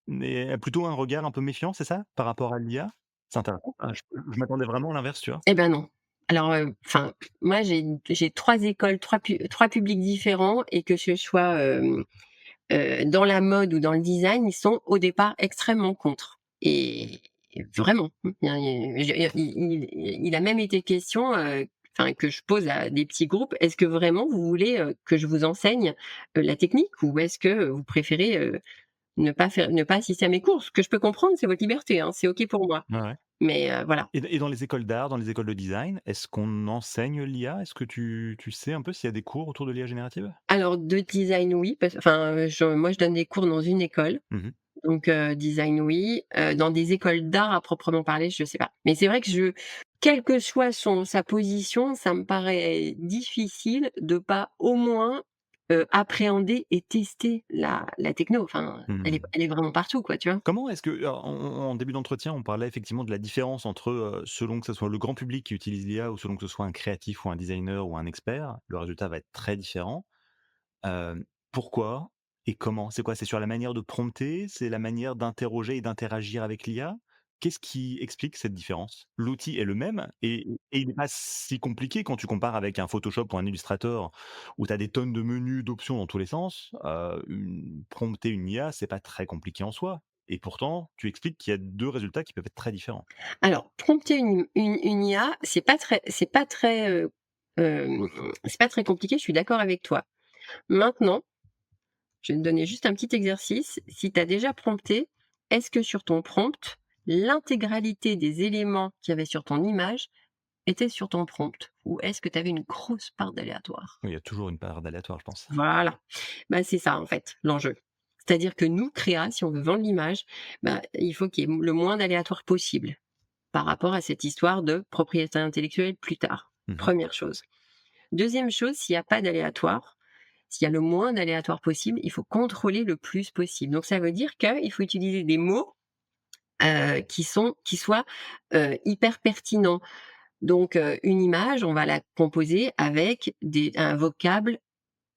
a plutôt un regard un peu méfiant, c'est ça? Par rapport à l'IA? C'est intéressant. Ah, je m'attendais vraiment à l'inverse, tu vois? Eh ben non. Alors, enfin, moi j'ai 3 écoles, 3 publics différents et que ce soit, dans la mode ou dans le design, ils sont au départ extrêmement contre et vraiment, il a même été question, enfin que je pose à des petits groupes: «Est-ce que vraiment vous voulez, que je vous enseigne, la technique ou est-ce que vous préférez, ne pas assister à mes cours?» Ce que je peux comprendre, c'est votre liberté, hein, c'est OK pour moi. Ouais, ouais. Mais voilà. Et dans les écoles d'art, dans les écoles de design, est-ce qu'on enseigne l'IA? Est-ce que tu sais un peu s'il y a des cours autour de l'IA générative? Alors de design oui, moi je donne des cours dans une école, Mmh. Donc design oui, dans des écoles d'art à proprement parler, je sais pas. Mais c'est vrai que quelle que soit sa position, ça me paraît difficile de pas au moins, appréhender et tester la techno. Enfin, Mmh. elle est vraiment partout quoi, tu vois? Comment est-ce que alors en début d'entretien, on parlait effectivement de la différence entre, selon que ce soit le grand public qui utilise l'IA ou selon que ce soit un créatif ou un designer ou un expert, le résultat va être très différent. Pourquoi et comment? C'est quoi? C'est sur la manière de prompter? C'est la manière d'interroger et d'interagir avec l'IA? Qu'est-ce qui explique cette différence? L'outil est le même et il n'est pas si compliqué quand tu compares avec un Photoshop ou un Illustrator où tu as des tonnes de menus, d'options dans tous les sens. Prompter une IA, c'est pas très compliqué en soi et pourtant, tu expliques qu'il y a 2 résultats qui peuvent être très différents. Alors prompter une IA, c'est pas très compliqué, je suis d'accord avec toi. Maintenant, je vais te donner juste un petit exercice. Si tu as déjà prompté, est-ce que sur ton prompt, l'intégralité des éléments qu'il y avait sur ton image était sur ton prompt? Ou est-ce que tu avais une grosse part d'aléatoire? Oui, il y a toujours une part d'aléatoire, je pense. Voilà. Bah, c'est ça en fait, l'enjeu. C'est-à-dire que nous, créa, si on veut vendre l'image, bah, il faut qu'il y ait le moins d'aléatoire possible par rapport à cette histoire de propriété intellectuelle plus tard. Mmh. Première chose. Deuxième chose, s'il y a pas d'aléatoire, s'il y a le moins d'aléatoire possible, il faut contrôler le plus possible. Donc ça veut dire qu'il faut utiliser des mots, qui soient, hyper pertinents. Donc, une image, on va la composer avec un vocable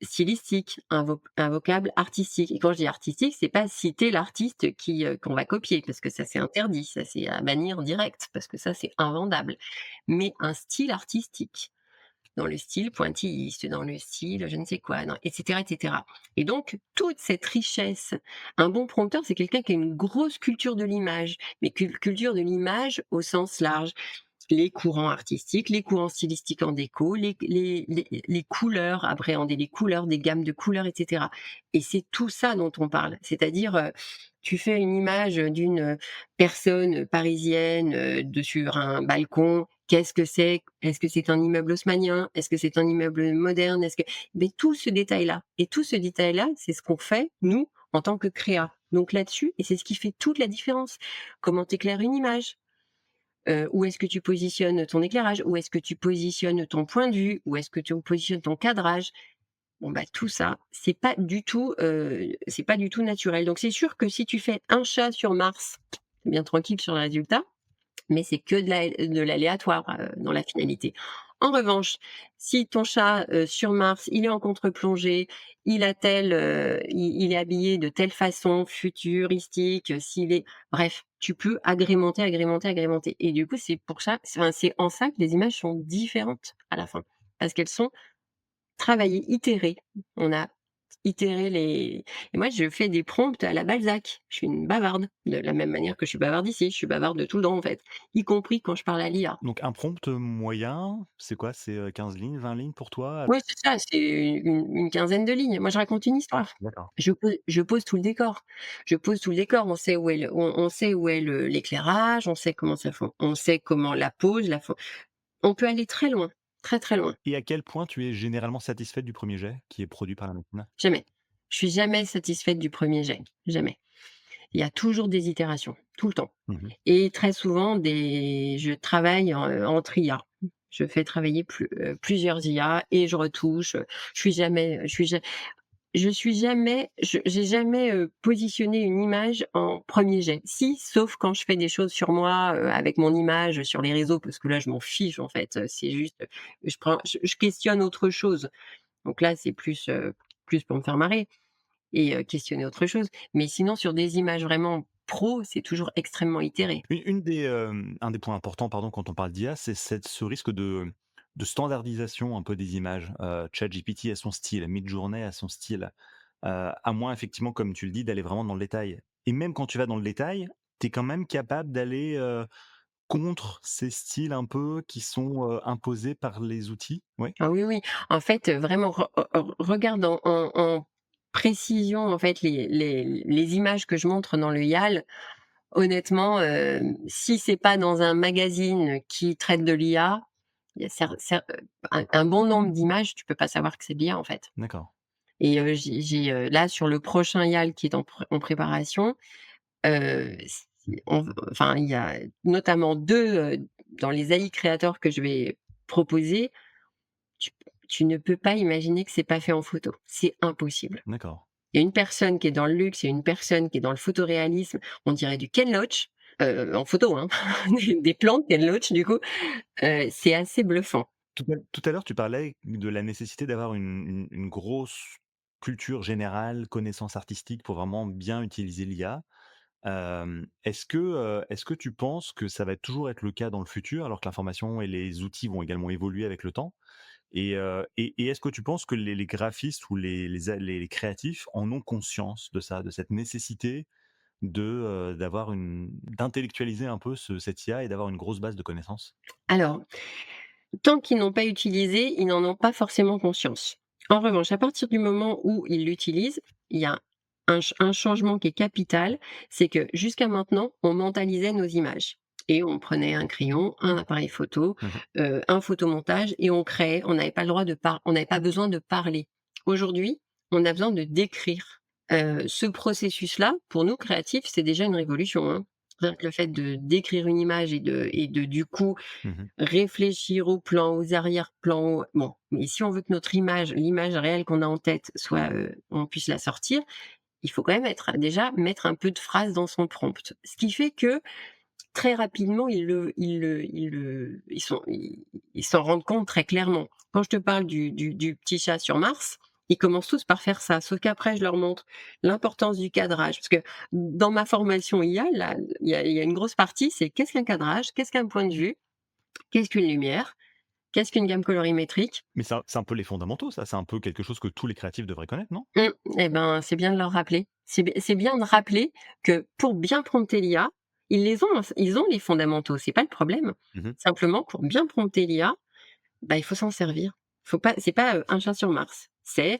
stylistique, un vocable artistique. Et quand je dis artistique, c'est pas citer l'artiste qu'on va copier parce que ça c'est interdit, ça c'est à bannir direct parce que ça c'est invendable. Mais un style artistique dans le style pointilliste, dans le style je ne sais quoi, et cetera, et cetera. Et donc, toute cette richesse, un bon prompteur, c'est quelqu'un qui a une grosse culture de l'image, mais culture de l'image au sens large. Les courants artistiques, les courants stylistiques en déco, les couleurs, appréhender les couleurs, des gammes de couleurs, etc. Et c'est tout ça dont on parle. C'est-à-dire, tu fais une image d'une personne parisienne sur un balcon. Qu'est-ce que c'est? Est-ce que c'est un immeuble haussmannien? Est-ce que c'est un immeuble moderne? Mais tout ce détail-là, et tout ce détail-là, c'est ce qu'on fait nous en tant que créa. Donc là-dessus, et c'est ce qui fait toute la différence. Comment t'éclaires une image? Où est-ce que tu positionnes ton éclairage? Où est-ce que tu positionnes ton point de vue? Où est-ce que tu positionnes ton cadrage? Bon, bah, tout ça, c'est pas du tout naturel. Donc c'est sûr que si tu fais un chat sur Mars, tu bien tranquille sur le résultat, mais c'est que de l'aléatoire, dans la finalité. En revanche, si ton chat, sur Mars, il est en contre-plongée, il est habillé de telle façon futuristique, s'il est bref, tu peux agrémenter, agrémenter, agrémenter et du coup, c'est pour ça enfin, c'est en ça que les images sont différentes à la fin. Parce qu'elles sont travailler, itérer. On a itéré les et moi je fais des prompts à la Balzac. Je suis une bavarde, de la même manière que je suis bavarde ici, je suis bavarde de tout le temps en fait, y compris quand je parle à l'IA. Donc un prompt, moyen, c'est quoi? C'est, 15 lignes, 20 lignes pour toi? Oui, c'est ça, c'est une quinzaine de lignes. Moi je raconte une histoire. D'accord. Je pose tout le décor. Je pose tout le décor. On sait où est l'éclairage, on sait comment ça fon on sait comment la pose, la fo on peut aller très loin, très, très loin. Et à quel point tu es généralement satisfaite du premier jet qui est produit par la machine? Jamais. Je suis jamais satisfaite du premier jet, jamais. Il y a toujours des itérations, tout le temps. Mmh. Et très souvent je travaille entre IA. Je fais travailler plusieurs IA et je retouche, j'ai jamais, positionné une image en premier jet. Si, sauf quand je fais des choses sur moi, avec mon image sur les réseaux parce que là je m'en fiche en fait, c'est juste, je questionne autre chose. Donc là, c'est plus pour me faire marrer et questionner autre chose. Mais sinon sur des images vraiment pro, c'est toujours extrêmement itéré. Une des, un des points importants, pardon, quand on parle d'IA, c'est ce risque de standardisation un peu des images. ChatGPT a son style, Midjourney a son style, à moins effectivement, comme tu le dis, d'aller vraiment dans le détail. Et même quand tu vas dans le détail, tu es quand même capable d'aller, contre ces styles un peu qui sont, imposés par les outils? Oui. Ah oui, oui. En fait, vraiment regarde en précision en fait les images que je montre dans le YAL. Honnêtement, si c'est pas dans un magazine qui traite de l'IA, il y a un bon nombre d'images, tu peux pas savoir que c'est de l'IA en fait. D'accord. Et là sur le prochain YAL qui est en préparation, Si enfin, il y a notamment 2 dans les AI créateurs que je vais proposer, tu tu ne peux pas imaginer que c'est pas fait en photo. C'est impossible. D'accord. Il y a une personne qui est dans le luxe, il y a une personne qui est dans le photoréalisme, on dirait du Ken Loach, en photo, hein, des plans de Ken Loach du coup, c'est assez bluffant. Tout à l'heure, tu parlais de la nécessité d'avoir une grosse culture générale, connaissance artistique pour vraiment bien utiliser l'IA. Est-ce que tu penses que ça va toujours être le cas dans le futur, alors que l'information et les outils vont également évoluer avec le temps? Et est-ce que tu penses que les graphistes ou les créatifs en ont conscience de ça, de cette nécessité d'intellectualiser un peu cette IA et d'avoir une grosse base de connaissances? Alors, tant qu'ils n'ont pas utilisé, ils n'en ont pas forcément conscience. En revanche, à partir du moment où ils l'utilisent, il y a un changement qui est capital, c'est que jusqu'à maintenant, on mentalisait nos images et on prenait un crayon, un appareil photo, Mmh. un photomontage et on créait. On n'avait pas le droit on n'avait pas besoin de parler. Aujourd'hui, on a besoin de décrire. Ce processus-là, pour nous créatifs, c'est déjà une révolution, hein. Rien que le fait de d'écrire une image et de du coup Mmh. réfléchir aux plans, aux arrière-plans, bon, mais si on veut que notre image, l'image réelle qu'on a en tête soit, on puisse la sortir, il faut quand même mettre un peu de phrase dans son prompt. Ce qui fait que, très rapidement, ils s'en rendent compte très clairement. Quand je te parle du petit chat sur Mars, ils commencent tous par faire ça, sauf qu'après je leur montre l'importance du cadrage. Parce que dans ma formation IA, là, il y a une grosse partie, c'est qu'est-ce qu'un cadrage? Qu'est-ce qu'un point de vue? Qu'est-ce qu'une lumière? Qu'est-ce qu'une gamme colorimétrique? Mais ça, c'est un peu les fondamentaux, ça, c'est un peu quelque chose que tous les créatifs devraient connaître, non? Mmh, et ben, c'est bien de leur rappeler. C'est bien de rappeler que pour bien prompter l'IA, ils ont les fondamentaux, c'est pas le problème. Mmh. Simplement, pour bien prompter l'IA, bah, il faut s'en servir. Faut pas C'est pas, un chat sur Mars. C'est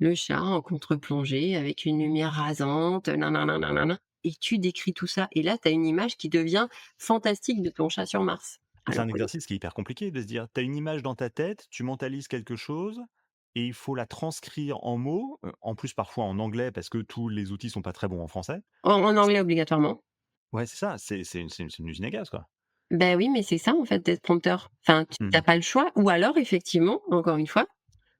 le chat en contre-plongée avec une lumière rasante, nin et tu décris tout ça et là, tu as une image qui devient fantastique de ton chat sur Mars. C'est Alors un oui, exercice qui est hyper compliqué de se dire, tu as une image dans ta tête, tu mentalises quelque chose et il faut la transcrire en mots, en plus parfois en anglais parce que tous les outils sont pas très bons en français. en anglais obligatoirement. Ouais, c'est ça, c'est une usine à gaz, quoi. Ben oui, mais c'est ça en fait d'être prompteur. Enfin, tu Mmh. pas le choix ou alors effectivement, encore une fois,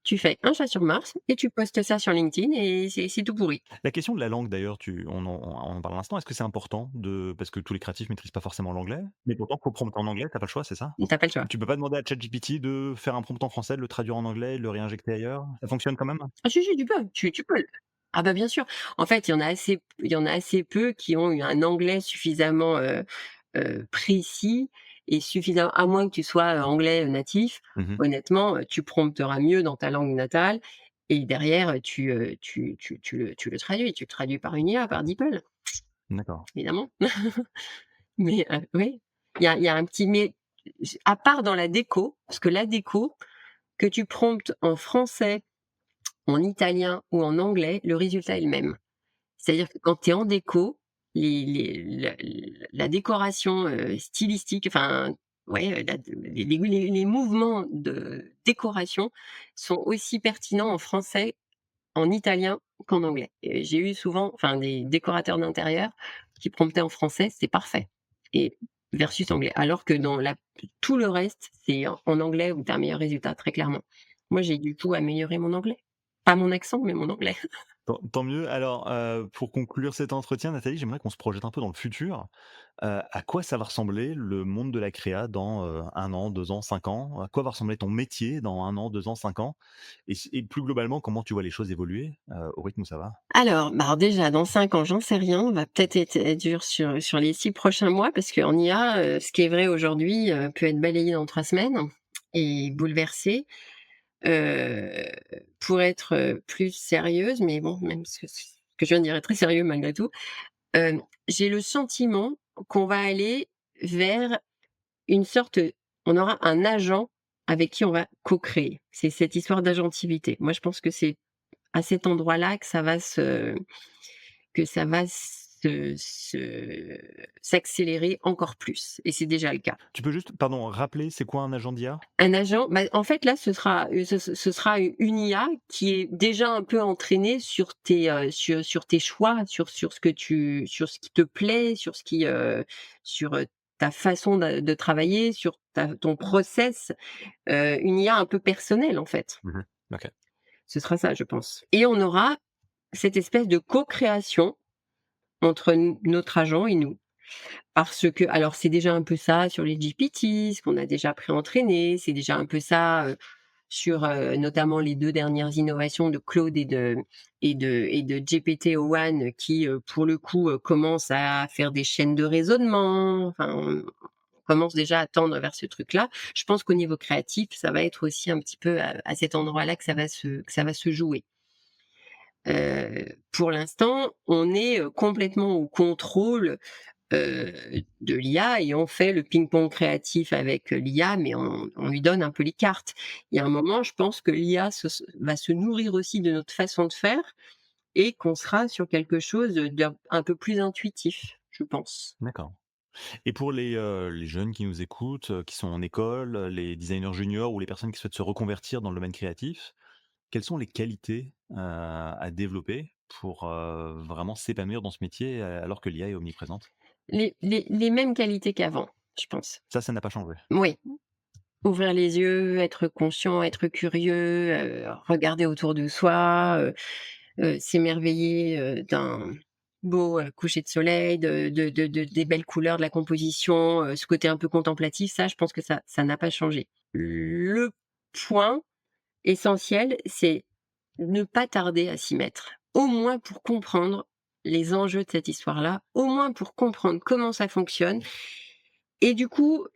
tu fais un chat sur Mars et tu postes ça sur LinkedIn et c'est tout pourri. La question de la langue d'ailleurs, on en parle à l'instant, est-ce que c'est important parce que tous les créatifs maîtrisent pas forcément l'anglais, mais pourtant faut prompter en anglais, tu pas le choix, c'est ça? Tu pas le choix. Tu peux pas demander à ChatGPT de faire un prompt en français, de le traduire en anglais et de le réinjecter ailleurs? Ça fonctionne quand même? Ah si, si, tu peux. Ah bah, bien sûr. En fait, il y en a assez peu qui ont eu un anglais suffisamment, précis et suffisamment à moins que tu sois, anglais, natif. Mmh. Honnêtement, tu prompteras mieux dans ta langue natale et derrière, tu le traduis. Tu le traduis par une IA, par DeepL, D'accord. évidemment. Mais oui, il y a un petit mais à part dans la déco, parce que la déco, que tu promptes en français, en italien ou en anglais, le résultat est le même. C'est-à-dire que quand tu es en déco, les la décoration, stylistique, enfin, ouais, les mouvements de décoration sont aussi pertinents en français, en italien qu'en anglais. Et j'ai eu souvent, enfin, des décorateurs d'intérieur qui promptaient en français, c'est parfait et versus anglais. Alors que dans la tout le reste, c'est en anglais où tu as un meilleur résultat, très clairement. Moi, j'ai du coup amélioré mon anglais. Pas mon accent, mais mon anglais. Tant mieux. Alors, pour conclure cet entretien, Nathalie, j'aimerais qu'on se projette un peu dans le futur. À quoi ça va ressembler le monde de la créa dans, 1 an, 2 ans, 5 ans? À quoi va ressembler ton métier dans 1 an, 2 ans, 5 ans? Et plus globalement, comment tu vois les choses évoluer, au rythme où ça va? Alors déjà dans 5 ans, j'en sais rien, on va peut-être être dur sur les 6 prochains mois parce qu'en IA, ce qui est vrai aujourd'hui, peut être balayé dans 3 semaines et bouleversé. Heu, pour être, plus sérieuse, mais bon, même ce que je viens de dire est très sérieux malgré tout, j'ai le sentiment qu'on va aller vers une sorte on aura un agent avec qui on va co-créer. C'est cette histoire d'agentivité. Moi, je pense que c'est à cet endroit-là que ça va se s'accélérer encore plus et c'est déjà le cas. Tu peux juste, pardon, rappeler, c'est quoi un agent d'IA? Un agent, bah, en fait, là, ce sera une IA qui est déjà un peu entraînée sur tes choix, sur ce qui te plaît, sur ta façon de travailler, sur ton process, une IA un peu personnelle, en fait. Mmh. OK. Ce sera ça, je pense et on aura cette espèce de co-création entre notre agent et nous. Parce que alors c'est déjà un peu ça sur les GPT, ce qu'on a déjà pré-entraîné, c'est déjà un peu ça, sur, notamment les 2 dernières innovations de Claude et de GPT-o1 qui, pour le coup, commencent à faire des chaînes de raisonnement. Enfin, on commence déjà à tendre vers ce truc-là. Je pense qu'au niveau créatif, ça va être aussi un petit peu à cet endroit-là que ça va se jouer. Pour l'instant, on est, complètement au contrôle de l'IA et on fait le ping-pong créatif avec l'IA, mais on lui donne un peu les cartes. Il y a un moment, je pense que l'IA va se nourrir aussi de notre façon de faire et qu'on sera sur quelque chose d'un un peu plus intuitif, je pense. D'accord. Et pour les jeunes qui nous écoutent, qui sont en école, les designers juniors ou les personnes qui souhaitent se reconvertir dans le domaine créatif, quelles sont les qualités, à développer pour, vraiment s'épanouir dans ce métier, alors que l'IA est omniprésente? Les mêmes qualités qu'avant, je pense. Ça n'a pas changé? Oui, ouvrir les yeux, être conscient, être curieux, regarder autour de soi, s'émerveiller, d'un beau, coucher de soleil, de des belles couleurs, de la composition, ce côté un peu contemplatif, ça, je pense que ça n'a pas changé. Le point essentiel, c'est ne pas tarder à s'y mettre. Au moins pour comprendre les enjeux de cette histoire-là, au moins pour comprendre comment ça fonctionne et du coup,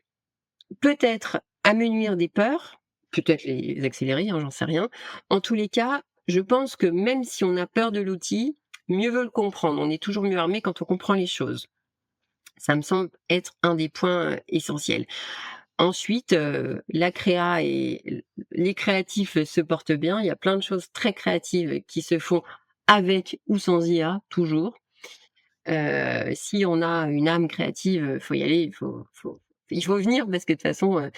peut-être amenuire des peurs, peut-être les accélérer, hein, j'en sais rien. En tous les cas, je pense que même si on a peur de l'outil, mieux vaut le comprendre. On est toujours mieux armé quand on comprend les choses. Ça me semble être un des points, essentiels. Ensuite, la créa et les créatifs se portent bien. Il y a plein de choses très créatives qui se font avec ou sans IA, toujours. Si on a une âme créative, faut y aller, il faut venir parce que de toute façon,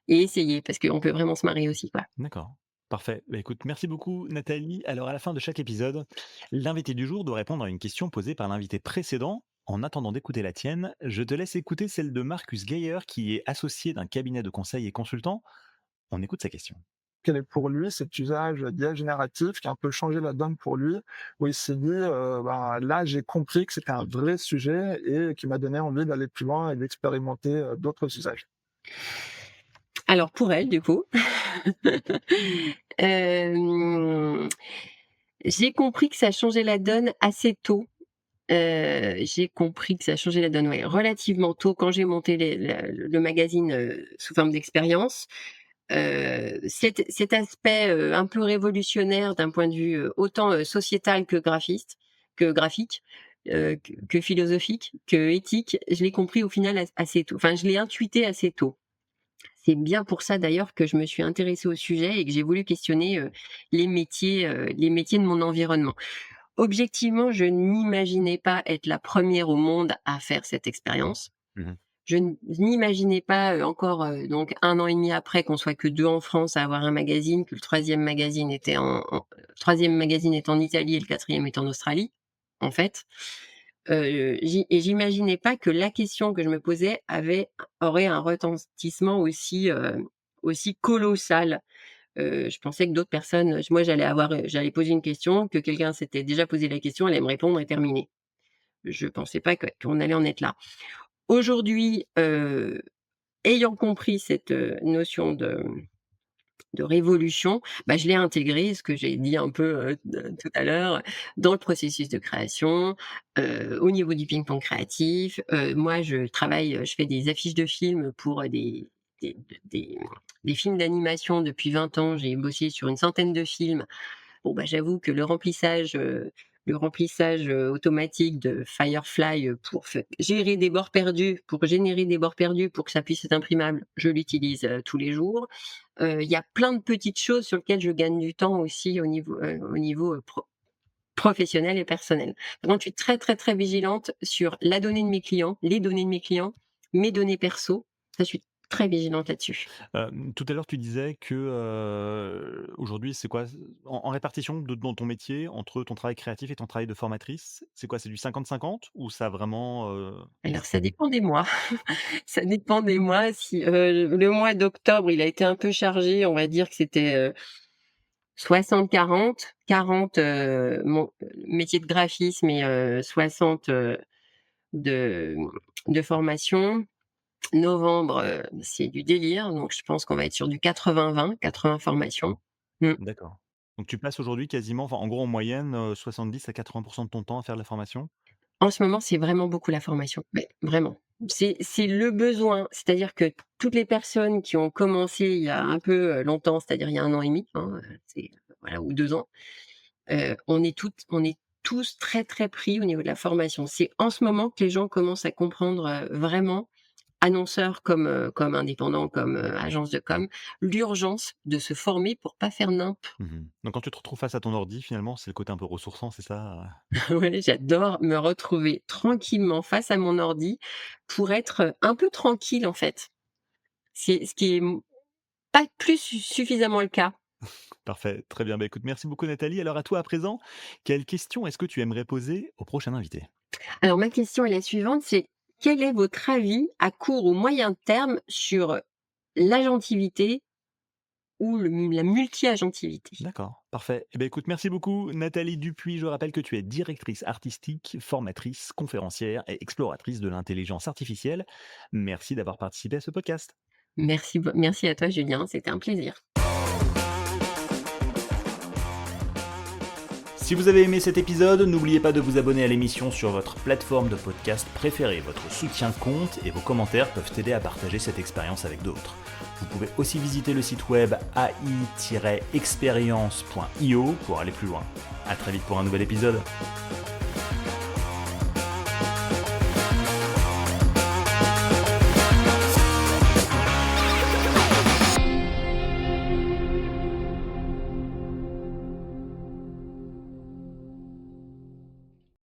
et essayer parce qu'on peut vraiment se marrer aussi, quoi. D'accord. Parfait. Bah, écoute, merci beaucoup Nathalie. Alors à la fin de chaque épisode, l'invité du jour doit répondre à une question posée par l'invité précédent. En attendant d'écouter la tienne, je te laisse écouter celle de Marcus Geyer qui est associé d'un cabinet de conseil et consultant. On écoute sa question. Quel est pour lui cet usage d'IA générative qui a un peu changé la donne pour lui, où il s'est dit, ben, là j'ai compris que c'était un vrai sujet et qui m'a donné envie d'aller plus loin et d'expérimenter d'autres usages. Alors pour elle, du coup, hem, j'ai compris que ça changeait la donne assez tôt. J'ai compris que ça changeait la donne, ouais, relativement tôt quand j'ai monté le magazine, sous forme d'expérience. Cet aspect, un peu révolutionnaire d'un point de vue, autant, sociétal que graphique, que philosophique, que éthique, je l'ai compris au final assez tôt. Enfin, je l'ai intuité assez tôt. C'est bien pour ça d'ailleurs que je me suis intéressée au sujet et que j'ai voulu questionner, les métiers de mon environnement. Objectivement, je n'imaginais pas être la première au monde à faire cette expérience. Mhm. Je n'imaginais pas, encore, donc 1 an et demi après qu'on soit que 2 en France à avoir un magazine, que le 3e magazine était le 3e magazine est en Italie et le 4e est en Australie, en fait. J'imaginais pas que la question que je me posais aurait un retentissement aussi colossal. Je pensais que d'autres personnes, moi j'allais poser une question, que quelqu'un s'était déjà posé la question, allait me répondre et terminé. Je pensais pas qu'on allait en être là. Aujourd'hui, ayant compris cette, notion de révolution, bah, je l'ai intégré, ce que j'ai dit un peu, tout à l'heure, dans le processus de création, au niveau du ping-pong créatif. Moi, je fais des affiches de films pour, des des des films d'animation depuis 20 ans. J'ai bossé sur une centaine de films. Bon, bah, j'avoue que le remplissage, automatique de Firefly, pour générer des bords perdus, pour que ça puisse être imprimable, je l'utilise, tous les jours. Il y a plein de petites choses sur lesquelles je gagne du temps aussi au niveau, professionnelle et personnelle. Par contre, je suis très, très, très vigilante sur la donnée de mes clients, les données de mes clients, mes données perso. Ça, je suis très vigilante là-dessus. Tout à l'heure, tu disais que, aujourd'hui, c'est quoi? En répartition dans ton métier, entre ton travail créatif et ton travail de formatrice, c'est quoi? C'est du 50-50 ou ça a vraiment, Alors ça dépend des mois. Ça dépend des mois. Si, le mois d'octobre, il a été un peu chargé, on va dire que c'était, 60-40. 40, mon métier de graphisme et 60, de de formation. Novembre, c'est du délire, donc je pense qu'on va être sur du 80-20, 80 formations. Mmh. d'accord. Donc tu passes aujourd'hui quasiment, enfin, en gros, en moyenne, 70 à 80 de ton temps à faire de la formation? En ce moment, c'est vraiment beaucoup la formation, mais vraiment. C'est le besoin, c'est-à-dire que toutes les personnes qui ont commencé il y a un peu, longtemps, c'est-à-dire il y a 1 an et demi, hein, voilà, ou 2 ans, on est tous très, très pris au niveau de la formation. C'est en ce moment que les gens commencent à comprendre, vraiment, annonceurs comme indépendants, comme, agences de com, l'urgence de se former pour pas faire nimp. Mmh. Donc quand tu te retrouves face à ton ordi, finalement, c'est le côté un peu ressourçant, c'est ça? Ouais, j'adore me retrouver tranquillement face à mon ordi pour être, un peu tranquille, en fait. C'est ce qui est pas plus suffisamment le cas. Parfait, très bien. Bah, écoute, merci beaucoup Nathalie. Alors à toi à présent, quelle question est-ce que tu aimerais poser au prochain invité? Alors ma question est la suivante, c'est: quel est votre avis à court ou moyen terme sur l'agentivité ou la multi-agentivité? D'accord, parfait. Eh bien, écoute, merci beaucoup Nathalie Dupuis. Je rappelle que tu es directrice artistique, formatrice, conférencière et exploratrice de l'intelligence artificielle. Merci d'avoir participé à ce podcast. Merci à toi Julien, c'était un plaisir. Si vous avez aimé cet épisode, n'oubliez pas de vous abonner à l'émission sur votre plateforme de podcast préférée. Votre soutien compte et vos commentaires peuvent aider à partager cette expérience avec d'autres. Vous pouvez aussi visiter le site web ai-experience.io pour aller plus loin. À très vite pour un nouvel épisode.